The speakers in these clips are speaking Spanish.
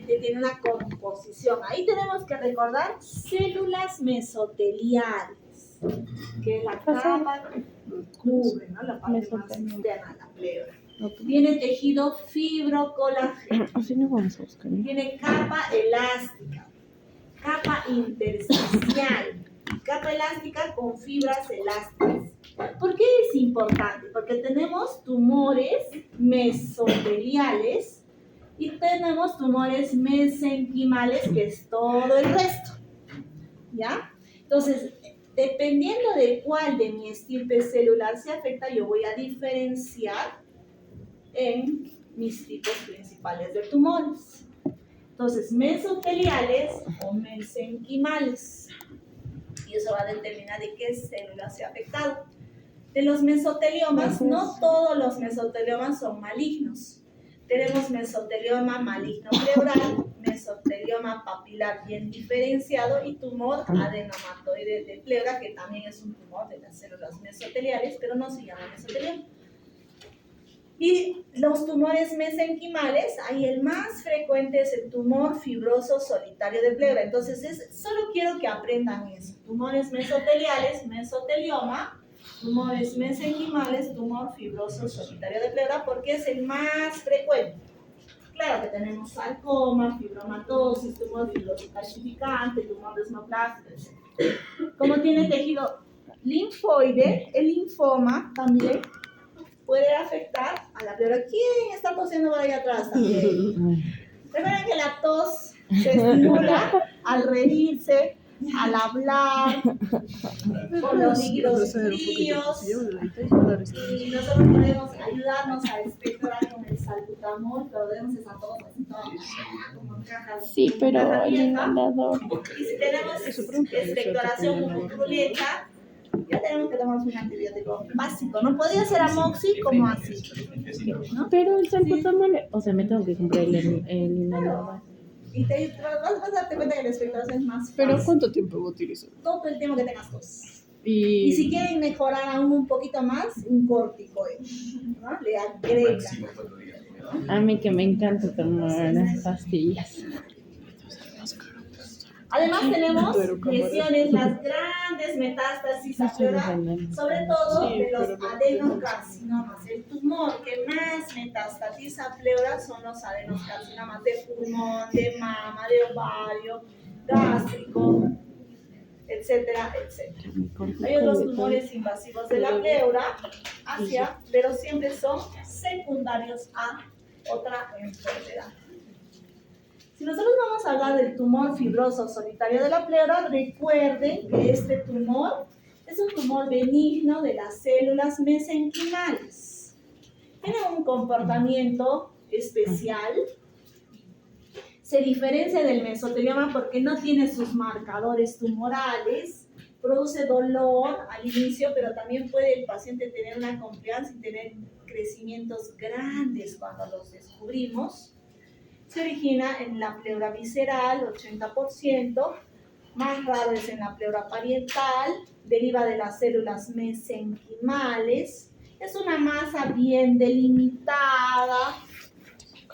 tiene una composición. Ahí tenemos que recordar células mesoteliales, que es la capa que cubre, ¿no? La parte más externa de la pleura. Tiene tejido fibrocolágeno. Así no vamos a buscar. Tiene capa elástica, capa intersticial, capa elástica con fibras elásticas. ¿Por qué es importante? Porque tenemos tumores mesoteliales y tenemos tumores mesenquimales, que es todo el resto. ¿Ya? Entonces, dependiendo de cuál de mi estirpe celular se afecta, yo voy a diferenciar en mis tipos principales de tumores. Entonces, mesoteliales o mesenquimales. Y eso va a determinar de qué célula se ha afectado. De los mesoteliomas, no todos los mesoteliomas son malignos. Tenemos mesotelioma maligno pleural, mesotelioma papilar bien diferenciado y tumor adenomatoide de pleura, que también es un tumor de las células mesoteliales, pero no se llama mesotelioma. Y los tumores mesenquimales, ahí el más frecuente es el tumor fibroso solitario de pleura. Entonces, solo quiero que aprendan eso. Tumores mesoteliales, mesotelioma, tumores mesenquimales, tumor fibroso solitario de pleura, porque es el más frecuente. Claro que tenemos sarcoma, fibromatosis, tumor fibroso calcificante, tumor desmoplástico, etc. Como tiene tejido linfoide, el linfoma también puede afectar a la pleura. ¿Quién está tosiendo por ahí atrás también? Recuerden que la tos se estimula al reírse, al hablar, con los líquidos fríos, y nosotros podemos ayudarnos a expectorar con el salbutamol, pero debemos esa tos así como cajas. Sí, pero el inhalador. Y si tenemos expectoración mucoculeta, ya tenemos que tomar un antibiótico básico. No podría ser amoxi como así, ¿no? Pero el salbutamol, o sea, me tengo que comprar el inhalador. Y vas a darte cuenta que la expectoración es más fácil. ¿Pero cuánto tiempo va a utilizar? Todo el tiempo que tengas tos. Y si quieren mejorar aún un poquito más, un corticoide, ¿no? Le agregan. A mí que me encanta tomar pastillas. Además tenemos lesiones, las grandes metástasis a pleura, sobre todo de los adenocarcinomas. El tumor que más metastatiza a pleura son los adenocarcinomas de pulmón, de mama, de ovario, gástrico, etcétera, etcétera. Hay otros tumores invasivos de la pleura, pero siempre son secundarios a otra enfermedad. Si nosotros vamos a hablar del tumor fibroso solitario de la pleura, recuerden que este tumor es un tumor benigno de las células mesenquimales. Tiene un comportamiento especial. Se diferencia del mesotelioma porque no tiene sus marcadores tumorales, produce dolor al inicio, pero también puede el paciente tener una compliance y tener crecimientos grandes cuando los descubrimos. Se origina en la pleura visceral, 80%, más raro es en la pleura parietal, deriva de las células mesenquimales, es una masa bien delimitada,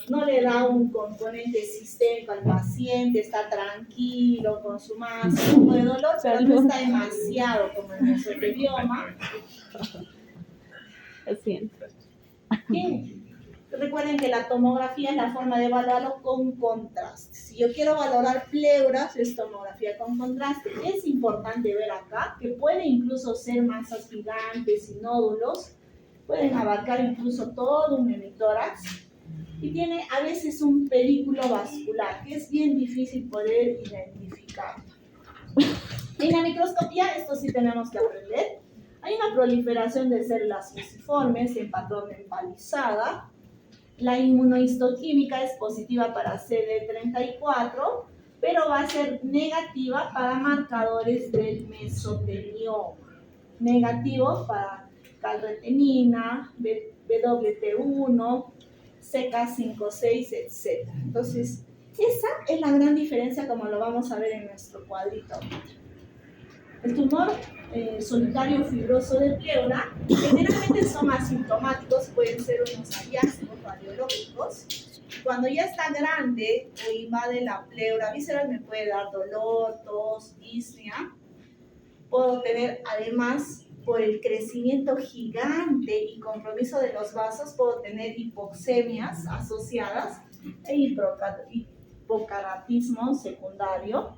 no le da un componente sistémico al paciente, está tranquilo con su masa, un poco de dolor, pero no está demasiado como el mesotelioma. Así. Bien. Recuerden que la tomografía es la forma de evaluarlo con contraste. Si yo quiero valorar pleuras, es tomografía con contraste. Es importante ver acá que puede incluso ser masas gigantes y nódulos, pueden abarcar incluso todo un hemitórax y tiene a veces un pedículo vascular, que es bien difícil poder identificarlo. En la microscopía, esto sí tenemos que aprender. Hay una proliferación de células fusiformes en patrón de empalizada. La inmunohistoquímica es positiva para CD34, pero va a ser negativa para marcadores del mesotelioma. Negativo para calretenina, WT1, CK56, etc. Entonces, esa es la gran diferencia como lo vamos a ver en nuestro cuadrito. El tumor solitario fibroso de pleura generalmente son asintomáticos, pueden ser unos hallazgos radiológicos, Cuando ya está grande o invade la pleura visceral me puede dar dolor, tos, disnea. Puedo tener además, por el crecimiento gigante y compromiso de los vasos, puedo tener hipoxemias asociadas e hipocaratismo secundario.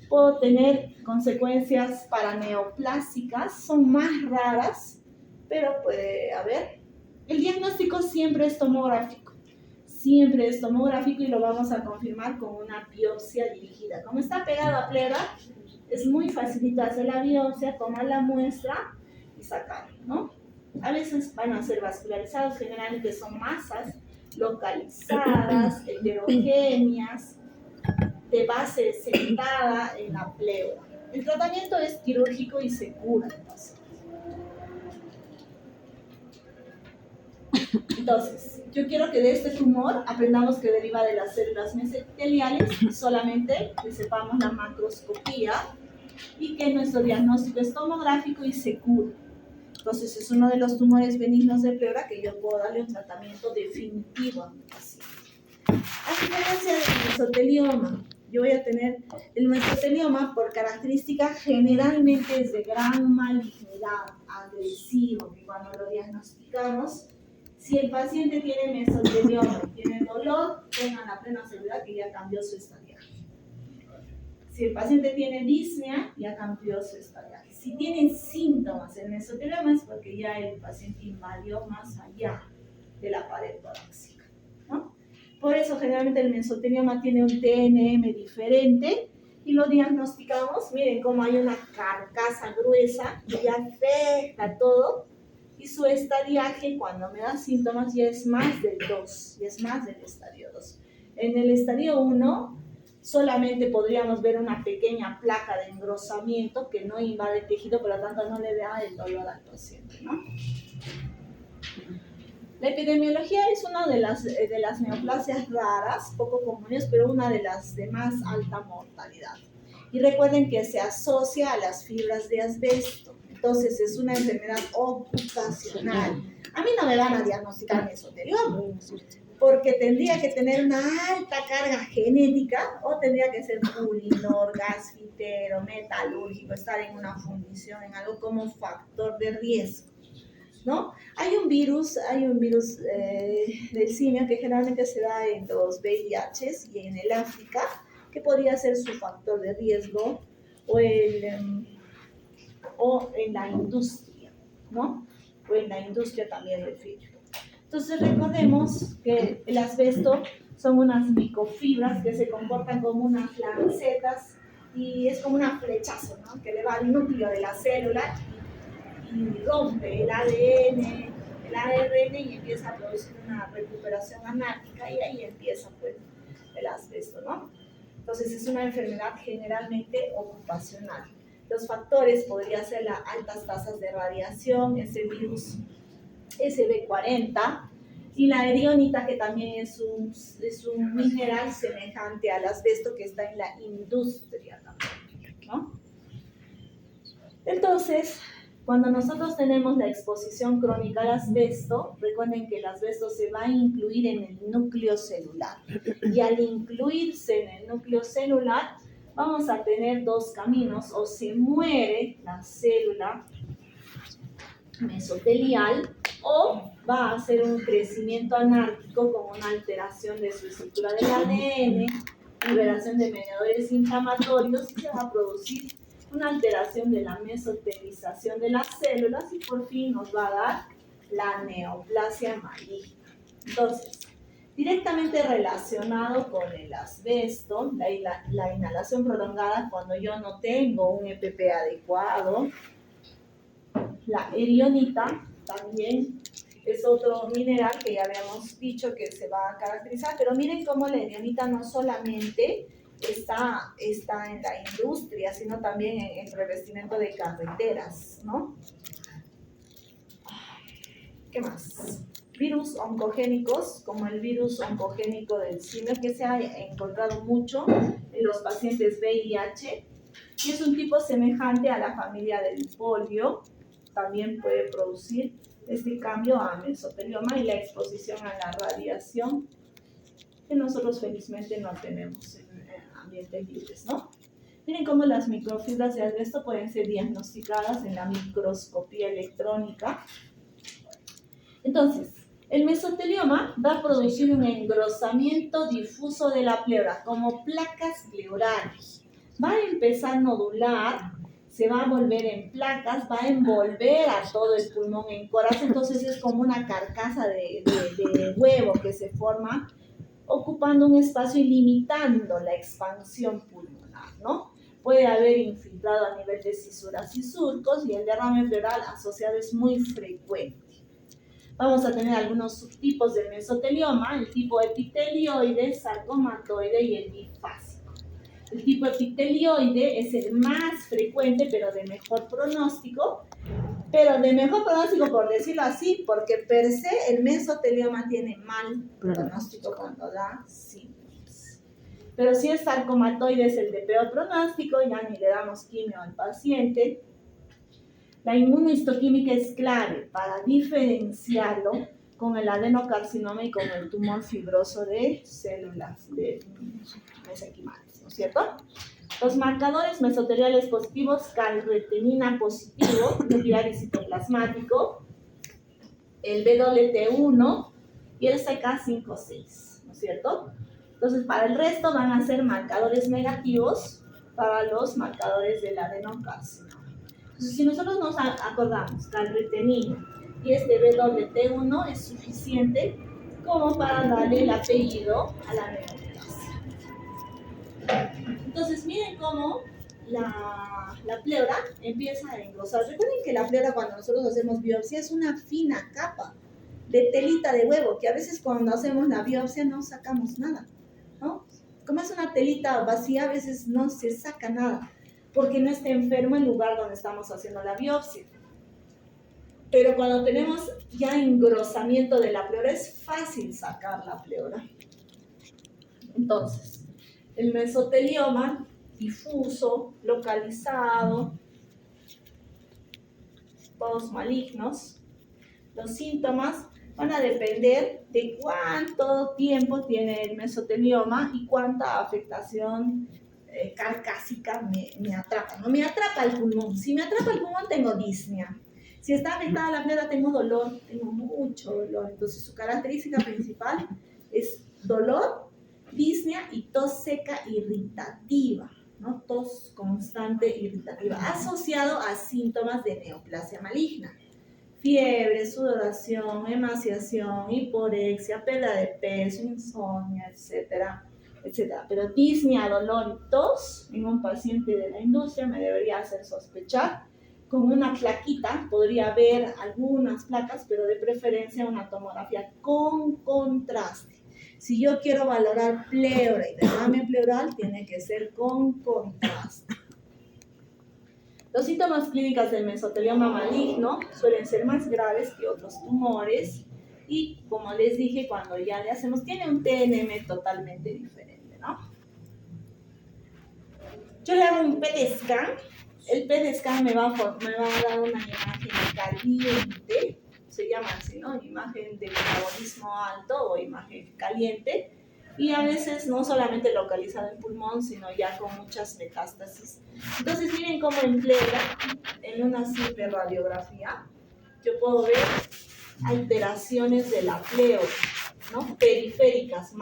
Puedo tener consecuencias paraneoplásicas, son más raras, pero puede haber. El diagnóstico siempre es tomográfico y lo vamos a confirmar con una biopsia dirigida. Como está pegado a pleura, es muy facilito hacer la biopsia, tomar la muestra y sacarlo, ¿no? A veces van a ser vascularizados, generalmente son masas localizadas, heterogéneas, de base sentada en la pleura. El tratamiento es quirúrgico y se cura el paciente. Entonces, yo quiero que de este tumor aprendamos que deriva de las células mesoteliales, solamente que sepamos la macroscopía y que nuestro diagnóstico es tomográfico y se cura. Entonces, es uno de los tumores benignos de pleura que yo puedo darle un tratamiento definitivo a mi paciente. A diferencia del mesotelioma, yo voy a tener el mesotelioma por característica generalmente es de gran malignidad, agresivo, que cuando lo diagnosticamos, si el paciente tiene mesotelioma y tiene dolor, tengan la plena seguridad que ya cambió su estadiaje. Si el paciente tiene disnea, ya cambió su estadiaje. Si tienen síntomas en mesotelioma es porque ya el paciente invadió más allá de la pared torácica, ¿no? Por eso generalmente el mesotelioma tiene un TNM diferente y lo diagnosticamos. Miren cómo hay una carcasa gruesa que ya afecta todo y su estadiaje cuando me da síntomas ya es más del 2, ya es más del estadio 2. En el estadio 1 solamente podríamos ver una pequeña placa de engrosamiento que no invade el tejido, por lo tanto no le da el dolor al paciente, ¿no? La epidemiología es una de las neoplasias raras, poco comunes, pero una de las de más alta mortalidad. Y recuerden que se asocia a las fibras de asbesto. Entonces es una enfermedad ocupacional. A mí no me van a diagnosticar mesotelioma, porque tendría que tener una alta carga genética o tendría que ser pulinor, gasfitero, metalúrgico, estar en una fundición, en algo como factor de riesgo, ¿no? Hay un virus del simio que generalmente se da en los VIHs y en el África, que podría ser su factor de riesgo, o en la industria, ¿no? O en la industria también del vidrio. Entonces recordemos que el asbesto son unas microfibras que se comportan como unas lancetas y es como un flechazo, ¿no? Que le va al núcleo de la célula y rompe el ADN, el ARN y empieza a producir una recuperación anárquica y ahí empieza pues el asbesto, ¿no? Entonces es una enfermedad generalmente ocupacional. Los factores podrían ser las altas tasas de radiación, ese virus SB40 y la erionita, que también es un mineral semejante al asbesto que está en la industria también, ¿no? Entonces, cuando nosotros tenemos la exposición crónica al asbesto, recuerden que el asbesto se va a incluir en el núcleo celular. Y al incluirse en el núcleo celular, vamos a tener dos caminos: o se muere la célula mesotelial o va a hacer un crecimiento anárquico con una alteración de su estructura del ADN, liberación de mediadores inflamatorios y se va a producir una alteración de la mesotelización de las células y por fin nos va a dar la neoplasia maligna. Entonces, directamente relacionado con el asbesto, la inhalación prolongada cuando yo no tengo un EPP adecuado. La erionita también es otro mineral que ya habíamos dicho que se va a caracterizar, pero miren cómo la erionita no solamente está en la industria, sino también en el revestimiento de carreteras, ¿no? ¿Qué más? Virus oncogénicos, como el virus oncogénico del simio, que se ha encontrado mucho en los pacientes VIH, y es un tipo semejante a la familia del polio. También puede producir este cambio a mesotelioma y la exposición a la radiación que nosotros felizmente no tenemos en ambientes libres, ¿no? Miren cómo las microfibras de asbesto pueden ser diagnosticadas en la microscopía electrónica. Entonces, el mesotelioma va a producir un engrosamiento difuso de la pleura, como placas pleurales. Va a empezar nodular, se va a volver en placas, va a envolver a todo el pulmón en coraza, entonces es como una carcasa de huevo que se forma, ocupando un espacio y limitando la expansión pulmonar, ¿no? Puede haber infiltrado a nivel de cisuras y surcos y el derrame pleural asociado es muy frecuente. Vamos a tener algunos subtipos del mesotelioma, el tipo epitelioide, sarcomatoide y el bifásico. El tipo epitelioide es el más frecuente, pero de mejor pronóstico. Pero de mejor pronóstico, por decirlo así, porque per se el mesotelioma tiene mal pronóstico cuando da síntomas. Pero si es sarcomatoide es el de peor pronóstico, ya ni le damos quimio al paciente. La inmunohistoquímica es clave para diferenciarlo con el adenocarcinoma y con el tumor fibroso de células de mesenquimales, ¿no es cierto? Los marcadores mesoteliales positivos, calretenina positivo, nuclear y citoplasmático, el BWT1 y el CK56, ¿no es cierto? Entonces, para el resto van a ser marcadores negativos para los marcadores del adenocarcinoma. Entonces, si nosotros nos acordamos, calretenina y este BWT1 es suficiente como para darle el apellido a la neoplasia. Entonces, miren cómo la pleura empieza a engrosar. Recuerden que la pleura, cuando nosotros hacemos biopsia, es una fina capa de telita de huevo, que a veces cuando hacemos la biopsia no sacamos nada, ¿no? Como es una telita vacía, a veces no se saca nada, porque no está enfermo el lugar donde estamos haciendo la biopsia. Pero cuando tenemos ya engrosamiento de la pleura, es fácil sacar la pleura. Entonces, el mesotelioma difuso, localizado, todos malignos. Los síntomas van a depender de cuánto tiempo tiene el mesotelioma y cuánta afectación carcásica me atrapa. No me atrapa el pulmón. Si me atrapa el pulmón, tengo disnea. Si está afectada la pleura, tengo dolor, tengo mucho dolor. Entonces, su característica principal es dolor, disnea y tos seca irritativa, ¿no? Tos constante irritativa, asociado a síntomas de neoplasia maligna. Fiebre, sudoración, emaciación, hiporexia, pérdida de peso, insomnio, etcétera, etcétera. Pero disnea, dolor y tos en un paciente de la industria me debería hacer sospechar. Con una plaquita podría ver algunas placas, pero de preferencia una tomografía con contraste. Si yo quiero valorar pleura y derrame pleural, tiene que ser con contraste. Los síntomas clínicos del mesotelioma maligno suelen ser más graves que otros tumores y, como les dije, cuando ya le hacemos, tiene un TNM totalmente diferente, ¿no? Yo le hago un PET scan. El PET scan me va a dar una imagen caliente, se llama así, ¿no? Imagen de metabolismo alto o imagen caliente. Y a veces no solamente localizado en pulmón, sino ya con muchas metástasis. Entonces miren cómo en pleura, en una simple radiografía, yo puedo ver alteraciones de la pleura, ¿no? Periféricas,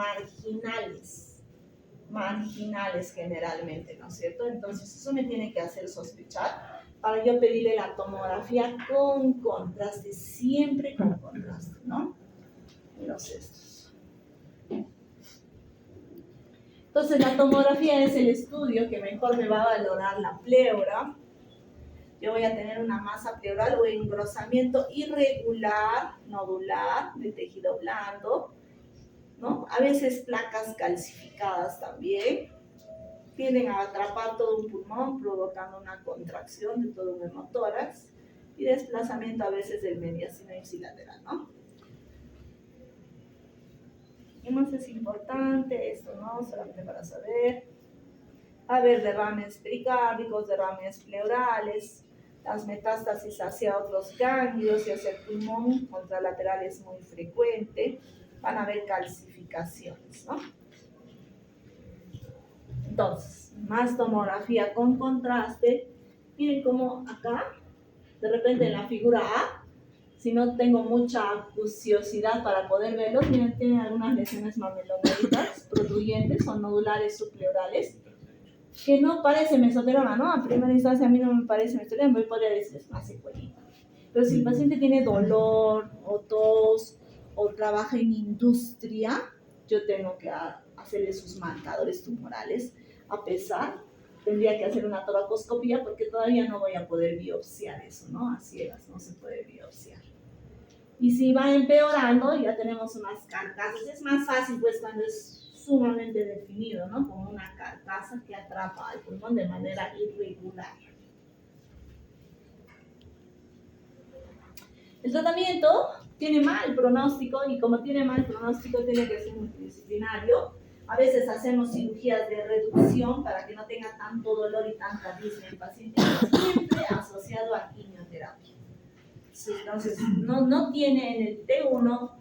marginales generalmente, ¿no es cierto? Entonces eso me tiene que hacer sospechar para yo pedirle la tomografía con contraste, siempre con contraste, ¿no? Los estos. Entonces la tomografía es el estudio que mejor me va a valorar la pleura. Yo voy a tener una masa pleural o engrosamiento irregular, nodular, de tejido blando, ¿no? A veces placas calcificadas también. Tienden a atrapar todo un pulmón, provocando una contracción de todo un hemotórax y desplazamiento a veces del mediastino ipsilateral, ¿no? Y más es importante esto, ¿no? Solamente para saber. Va a haber derrames pericárdicos, derrames pleurales, las metástasis hacia otros ganglios y hacia el pulmón contralateral es muy frecuente. Van a haber calcificaciones, ¿no? Entonces, más tomografía con contraste. Miren cómo acá, de repente en la figura A, si no tengo mucha acuciosidad para poder verlos, miren, tienen algunas lesiones mamelonóidicas, protuyentes o nodulares subpleurales, que no parece mesotelioma, ¿no? A primera instancia a mí no me parece mesotelioma, yo podría decir es una secuelita. Pero si el paciente tiene dolor o tos o trabaja en industria, yo tengo que hacerle sus marcadores tumorales. A pesar, tendría que hacer una toracoscopía porque todavía no voy a poder biopsiar eso, ¿no? A ciegas no se puede biopsiar. Y si va empeorando, ya tenemos unas carcasas. Es más fácil, pues, cuando es sumamente definido, ¿no? Como una carcasa que atrapa al pulmón de manera irregular. El tratamiento tiene mal pronóstico y como tiene mal pronóstico tiene que ser multidisciplinario. A veces hacemos cirugías de reducción para que no tenga tanto dolor y tanta disnea el paciente, siempre asociado a quimioterapia. Entonces, no tiene en el T1,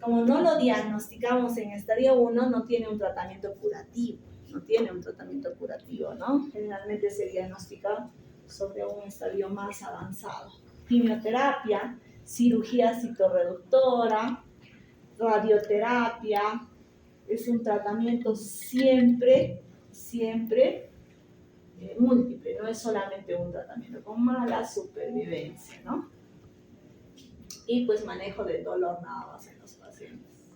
como no lo diagnosticamos en estadio 1, no tiene un tratamiento curativo. No tiene un tratamiento curativo, ¿no? Generalmente se diagnostica sobre un estadio más avanzado. Quimioterapia, cirugía citorreductora, radioterapia, es un tratamiento siempre múltiple, no es solamente un tratamiento, con mala supervivencia, ¿no? Y pues manejo del dolor nada más en los pacientes.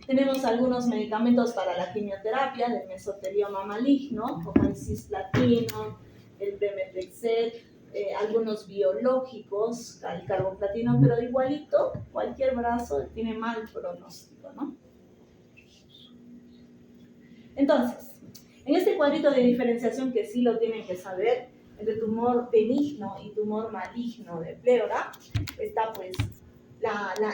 Tenemos algunos medicamentos para la quimioterapia del mesotelioma maligno, como el cisplatino, el pemetrexed, algunos biológicos, el carboplatino, pero igualito, cualquier brazo tiene mal pronóstico, ¿no? Entonces, en este cuadrito de diferenciación que sí lo tienen que saber, entre tumor benigno y tumor maligno de pleura, está pues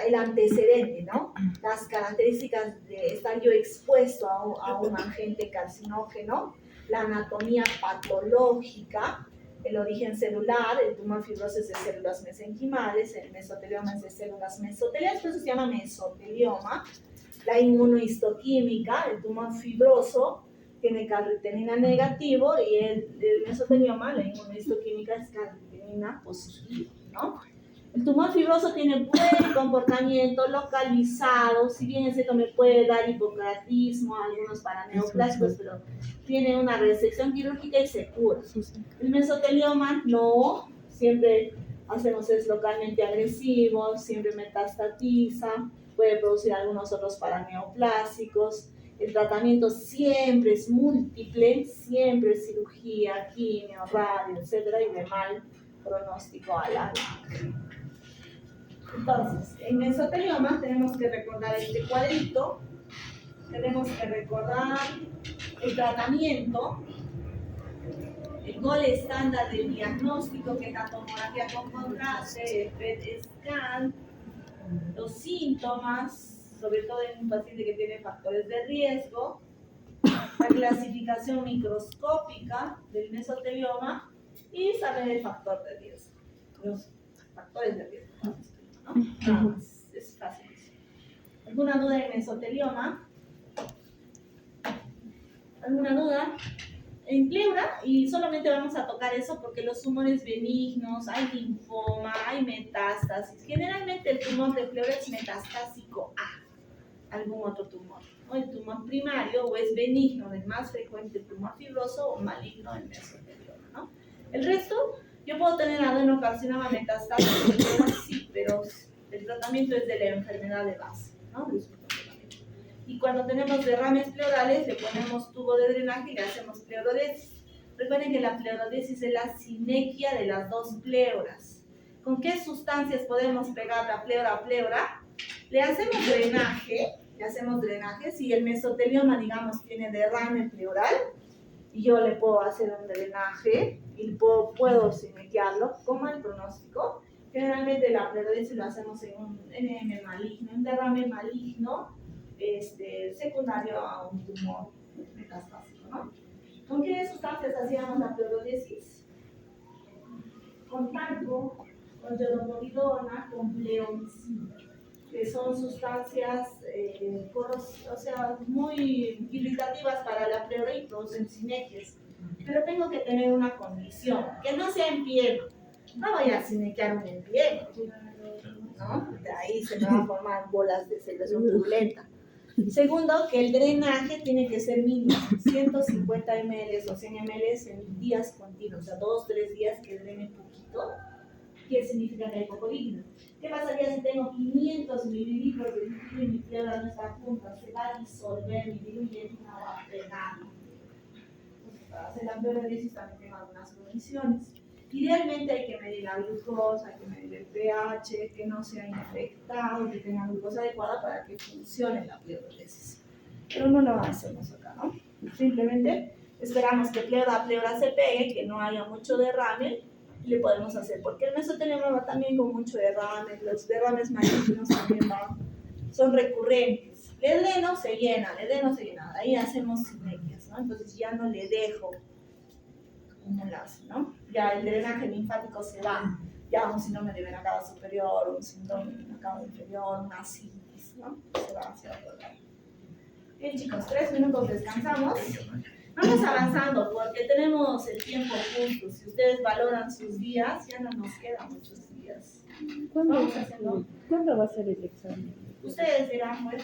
el antecedente, ¿no? Las características de estar yo expuesto a un agente carcinógeno, la anatomía patológica, el origen celular, el tumor fibroso es de células mesenquimales, el mesotelioma es de células mesoteliales, por eso se llama mesotelioma, la inmunohistoquímica, el tumor fibroso tiene carritenina negativo y el mesotelioma, la inmunohistoquímica es carritenina positiva, ¿no? El tumor fibroso tiene buen comportamiento localizado, si bien es cierto me puede dar hipocratismo, algunos paraneoplásicos, pero tiene una resección quirúrgica y se cura. El mesotelioma no, siempre hacemos es localmente agresivo, siempre metastatiza, puede producir algunos otros paraneoplásicos. El tratamiento siempre es múltiple, siempre es cirugía, quimio, radio, etcétera, y de mal pronóstico a largo. Entonces, en mesotelioma tenemos que recordar este cuadrito, tenemos que recordar el tratamiento, el gol estándar del diagnóstico, que es la tomografía con contraste, el PET scan, los síntomas, sobre todo en un paciente que tiene factores de riesgo, la clasificación microscópica del mesotelioma y saber el factor de riesgo, los factores de riesgo, ¿no? Nada más, es fácil. ¿Alguna duda en mesotelioma? ¿Alguna duda? En pleura, y solamente vamos a tocar eso porque los tumores benignos, hay linfoma, hay metástasis. Generalmente el tumor de pleura es metastásico a algún otro tumor, ¿no? El tumor primario o es benigno, el más frecuente el tumor fibroso o maligno el mesotelioma, ¿no? El resto, yo puedo tener adenocarcinoma metastásico, sí, pero el tratamiento es de la enfermedad de base, ¿no? Y cuando tenemos derrames pleurales, le ponemos tubo de drenaje y le hacemos pleurodesis. Recuerden que la pleurodesis es la sinequia de las dos pleuras. ¿Con qué sustancias podemos pegar la pleura a pleura? Le hacemos drenaje, si el mesotelioma, digamos, tiene derrame pleural, y yo le puedo hacer un drenaje y puedo sinequiarlo con mal pronóstico. Generalmente la pleurodesis lo hacemos en un NM maligno, un derrame maligno, secundario a un tumor metastásico, ¿no? ¿Con qué sustancias hacíamos la pleurodesis? Con talco, con yodopovidona, con pleomicina. que son sustancias o sea, muy irritativas para la pleura y producen sinequias. Pero tengo que tener una condición, que no sea en piel. No voy a sinequear un embrión, ¿no? De ahí se me van a formar bolas de secreción purulenta. Segundo, que el drenaje tiene que ser mínimo, 150 ml o 100 ml en días continuos, o sea, 2-3 días que drene poquito. ¿Qué significa que hay poco líquido? ¿Qué pasaría si tengo 500 mililitros de líquido y mi pleura no está junta? Se va a disolver mi diluye y no va a pegar. Entonces, para hacer la pleurisis también tengo algunas condiciones. Idealmente hay que medir la glucosa, hay que medir el pH, que no sea infectado, que tenga glucosa adecuada para que funcione la pleurisis. Pero no lo hacemos acá, ¿no? Simplemente esperamos que pleura a pleura se pegue, que no haya mucho derrame, y le podemos hacer, porque el mesotelema va también con mucho derrame, los derrames malignos también son recurrentes. Le dreno, se llena, ahí hacemos sinequias, ¿no? Entonces ya no le dejo acumularse, ¿no? Ya el drenaje linfático se va, ya un síndrome de vena cava superior, un síndrome de vena cava inferior, una asitis, ¿no? Se va hacia otro lado. Bien, chicos, 3 minutos descansamos. Vamos avanzando porque tenemos el tiempo justo. Si ustedes valoran sus días, ya no nos quedan muchos días. ¿Cuándo va a ser el examen? Ustedes dirán, pues,